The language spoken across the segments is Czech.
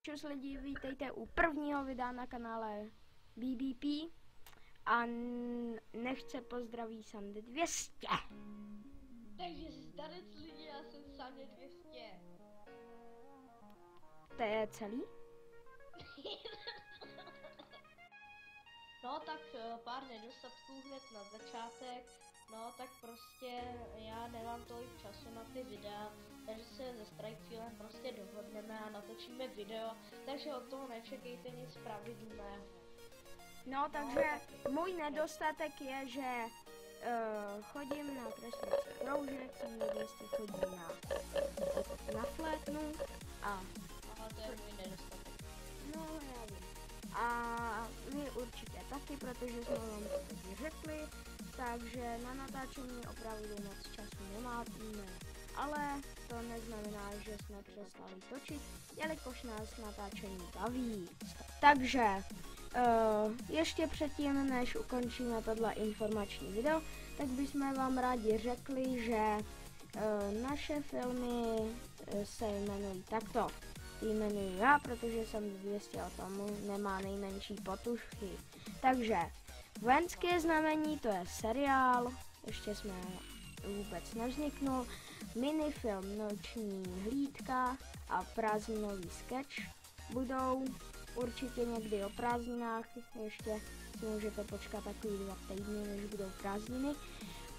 Čus lidi, vítejte u prvního videa na kanále BBP a nechce pozdraví Sandy 200. Takže zdarec lidi, já jsem Sandy 200. To je celý? No tak pár nedostatků hned na začátek. No tak prostě já nemám tolik času na ty videa, takže se se Strikefielem prostě dohodneme a natočíme video, takže od toho nečekejte nic pravidelného. No takže můj nedostatek je, že chodím na kreslící kroužek, Sandy 200 chodí na flétnu a... Aha, to je můj nedostatek. No já vím. A my určitě taky, protože jsme vám to taky řekli, takže na natáčení opravdu moc času nemáme, ale to neznamená, že jsme přestali točit, jelikož nás natáčení baví. Takže ještě předtím, než ukončíme tohle informační video, tak bychom vám rádi řekli, že naše filmy se jmenují takto. Jmenuji já, protože jsem 200 o tom nemá nejmenší potušky. Takže Vojenské znamení, to je seriál, ještě jsme vůbec nevzniknul, minifilm Noční hlídka a prázdninový sketch budou určitě někdy o prázdninách, ještě si můžete počkat takový 2 týdny, než budou prázdniny.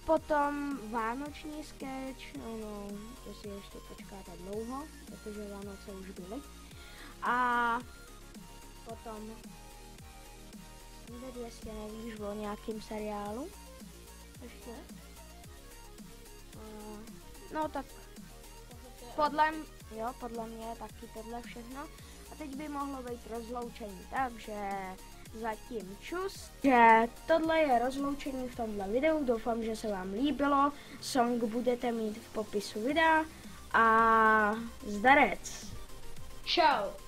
Potom vánoční sketch, no, to si ještě počkáte dlouho, protože Vánoce už byly. A potom 200 nevíš o nějakým seriálu? Ještě? No tak podle mě je taky tohle všechno. A teď by mohlo být rozloučení, takže zatím čus. Že tohle je rozloučení v tomhle videu, doufám, že se vám líbilo. Song budete mít v popisu videa a zdarec. Čau.